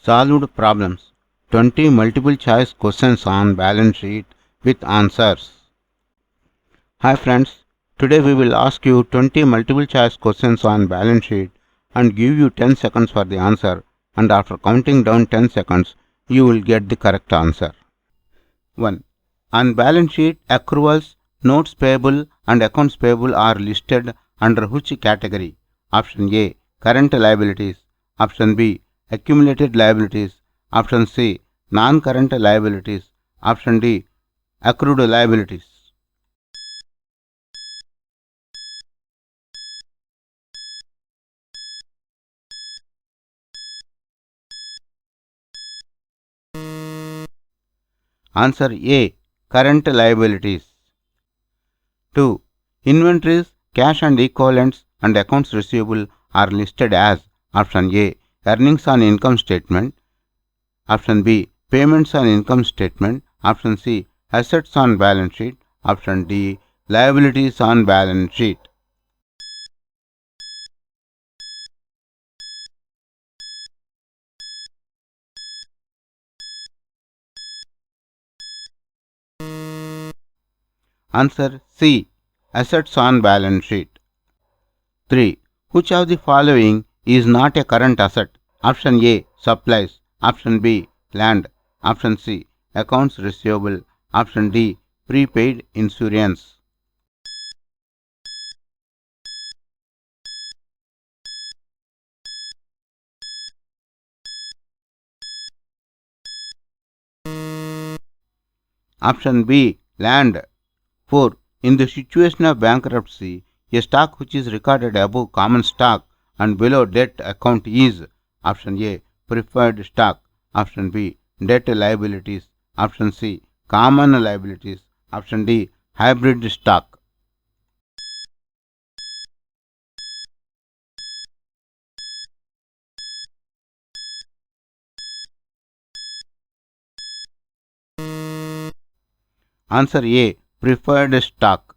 Solved problems. 20 multiple choice questions on balance sheet with answers. Hi friends, today we will ask you 20 multiple choice questions on balance sheet and give you 10 seconds for the answer, and after counting down 10 seconds you will get the correct answer. 1. On balance sheet, accruals, notes payable and accounts payable are listed under which category? Option A. Current liabilities. Option B. Accumulated liabilities. Option C. Non-current liabilities. Option D. Accrued liabilities. Answer A. Current liabilities. 2. Inventories, cash and equivalents and accounts receivable are listed as Option A. Earnings on income statement. Option B. Payments on income statement. Option C. Assets on balance sheet. Option D. Liabilities on balance sheet. Answer C. Assets on balance sheet. 3. Which of the following is not a current asset? Option A. Supplies. Option B. Land. Option C. Accounts receivable. Option D. Prepaid insurance. Option B. Land. 4. In the situation of bankruptcy, a stock which is recorded above common stock and below debt account is Option A. Preferred stock. Option B. Debt liabilities. Option C. Common liabilities. Option D. Hybrid stock. Answer A. Preferred stock.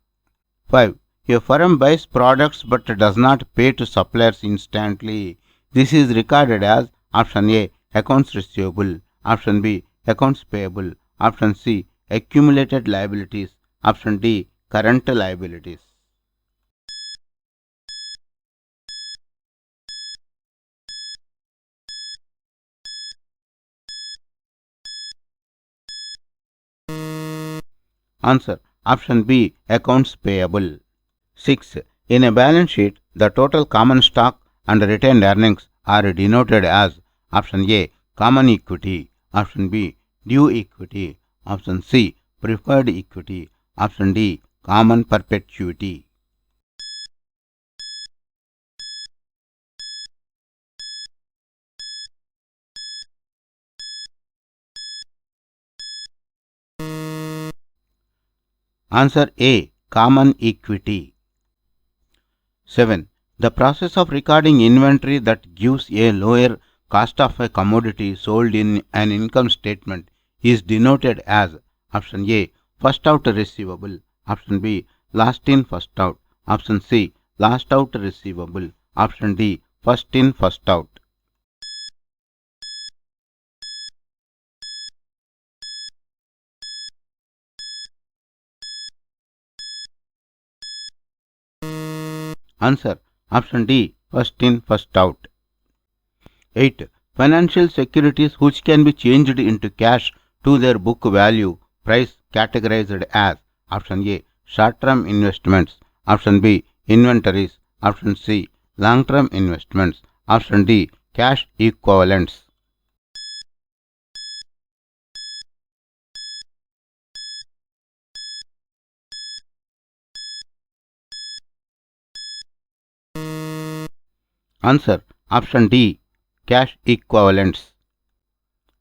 5. A firm buys products but does not pay to suppliers instantly. This is recorded as Option A. Accounts receivable. Option B. Accounts payable. Option C. Accumulated liabilities. Option D. Current liabilities. Answer. Option B. Accounts payable. 6. In a balance sheet, the total common stock and retained earnings are denoted as Option A. Common equity. Option B. Due equity. Option C. Preferred equity. Option D. Common perpetuity. Answer A. Common equity. 7. The process of recording inventory that gives a lower cost of a commodity sold in an income statement is denoted as Option A. First out receivable. Option B. Last in first out. Option C. Last out receivable. Option D. First in first out. Answer. Option D. First in first out. 8. Financial securities which can be changed into cash to their book value price categorized as Option A. Short-term investments. Option B. Inventories. Option C. Long-term investments. Option D. Cash equivalents. Answer. Option D. Cash equivalents.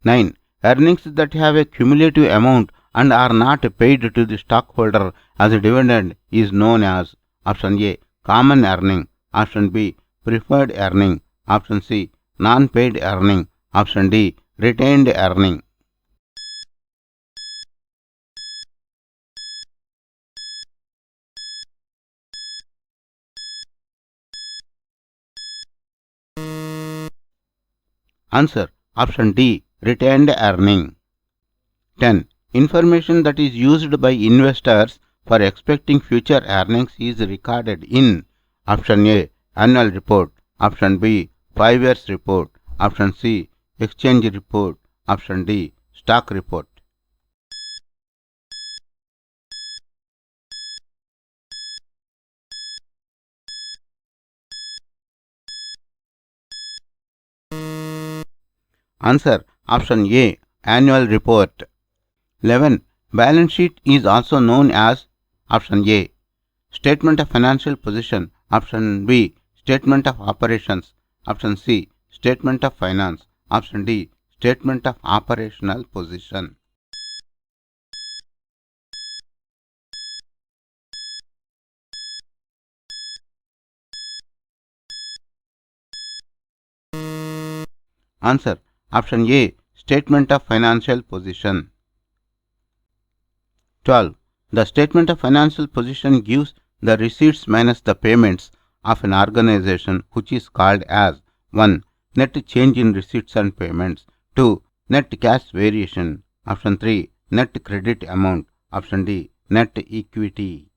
9. Earnings that have a cumulative amount and are not paid to the stockholder as a dividend is known as Option A. Common earning. Option B. Preferred earning. Option C. Non-paid earning. Option D. Retained earning. Answer. Option D. Retained earning. 10. Information that is used by investors for expecting future earnings is recorded in Option A. Annual report. Option B. 5 years report. Option C. Exchange report. Option D. Stock report. Answer. Option A. Annual report. 11. Balance sheet is also known as Option A. Statement of financial position. Option B. Statement of operations. Option C. Statement of finance. Option D. Statement of operational position. Answer. Option A. Statement of financial position. 12. The statement of financial position gives the receipts minus the payments of an organization, which is called as 1. Net change in receipts and payments. 2. Net cash variation. Option 3. Net credit amount. Option D. Net equity.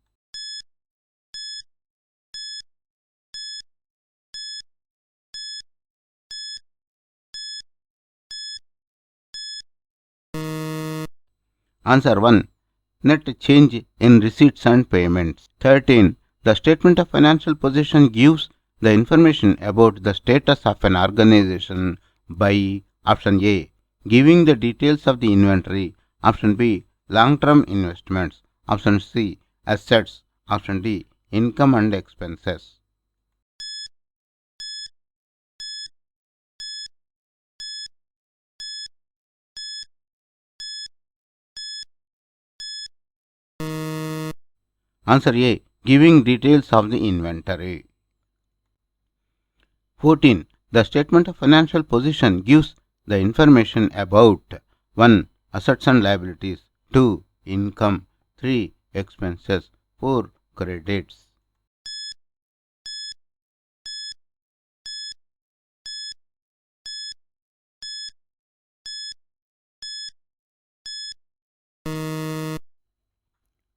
Answer 1. Net change in receipts and payments. 13. The statement of financial position gives the information about the status of an organization by Option A. Giving the details of the inventory. Option B. Long-term investments. Option C. Assets. Option D. Income and expenses. Answer A. Giving details of the inventory. 14. The statement of financial position gives the information about 1. Assets and liabilities. 2. Income. 3. Expenses. 4. Credits.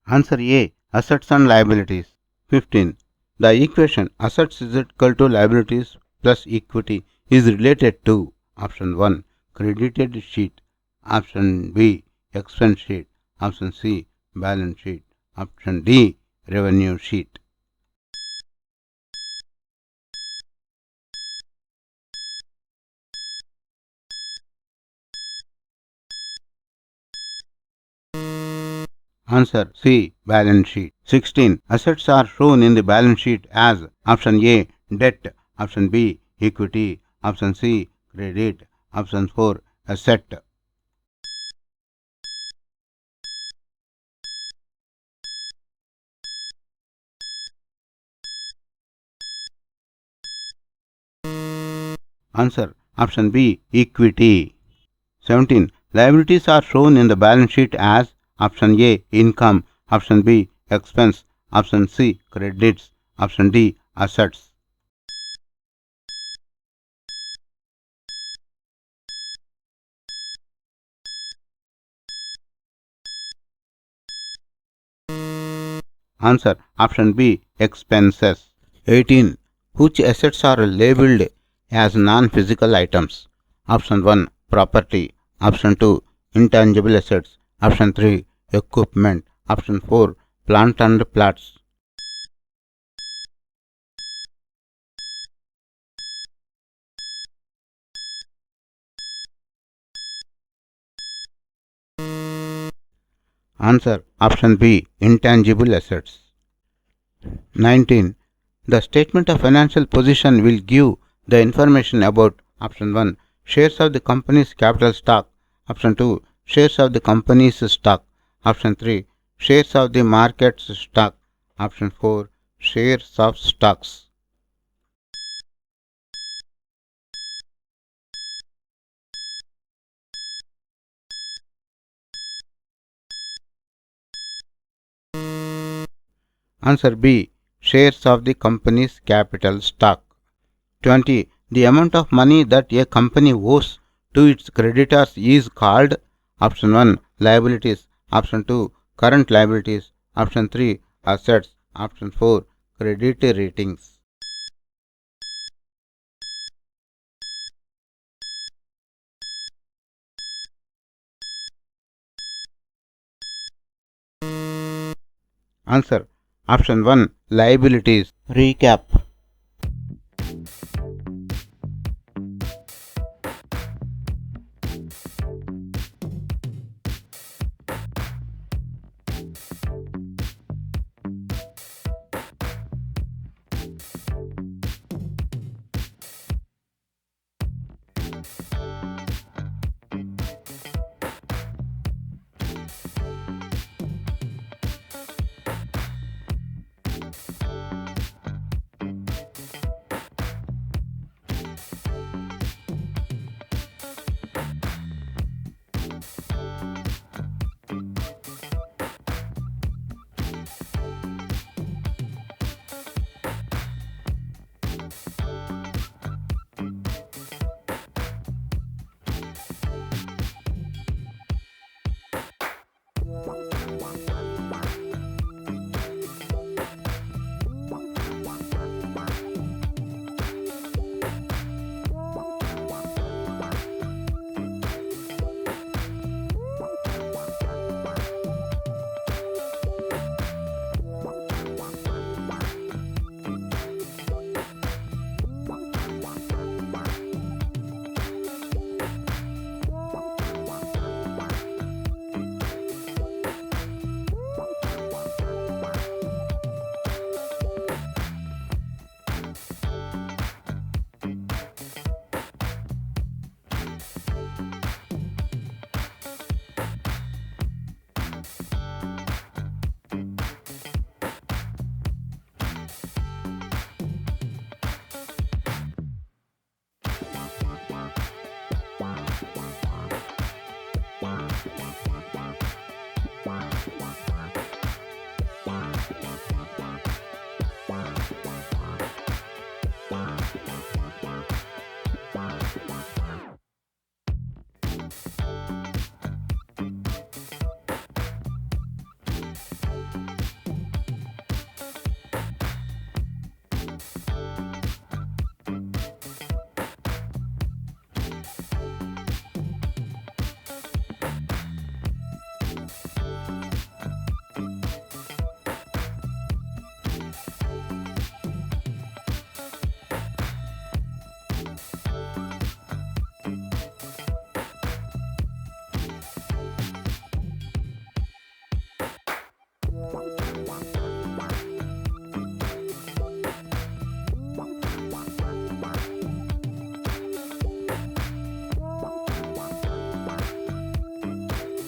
Answer A. Assets and liabilities. 15. The equation assets is equal to liabilities plus equity is related to Option 1. Credited sheet. Option B. Expense sheet. Option C. Balance sheet. Option D. Revenue sheet. Answer C. Balance sheet. 16. Assets are shown in the balance sheet as Option A. Debt. Option B. Equity. Option C. Credit. Option 4. Asset. Answer. Option B. Equity. 17. Liabilities are shown in the balance sheet as Option A. Income. Option B. Expense. Option C. Credits. Option D. Assets. Answer. Option B. Expenses. 18. Which assets are labeled as non-physical items? Option 1. Property. Option 2. Intangible assets. Option 3. Equipment. Option 4. Plant and plots. Answer. Option B. Intangible assets. 19. The statement of financial position will give the information about Option 1. Shares of the company's capital stock. Option 2. Shares of the company's stock. Option 3. Shares of the market's stock. Option 4. Shares of stocks. Answer B. Shares of the company's capital stock. 20. The amount of money that a company owes to its creditors is called? Option 1 liabilities, option 2 current liabilities, option 3 assets, option 4 credit ratings. Answer option 1 liabilities. Recap.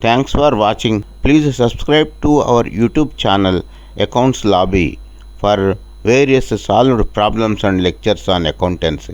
Thanks for watching. Please subscribe to our YouTube channel Accounts Lobby for various solved problems and lectures on accountancy.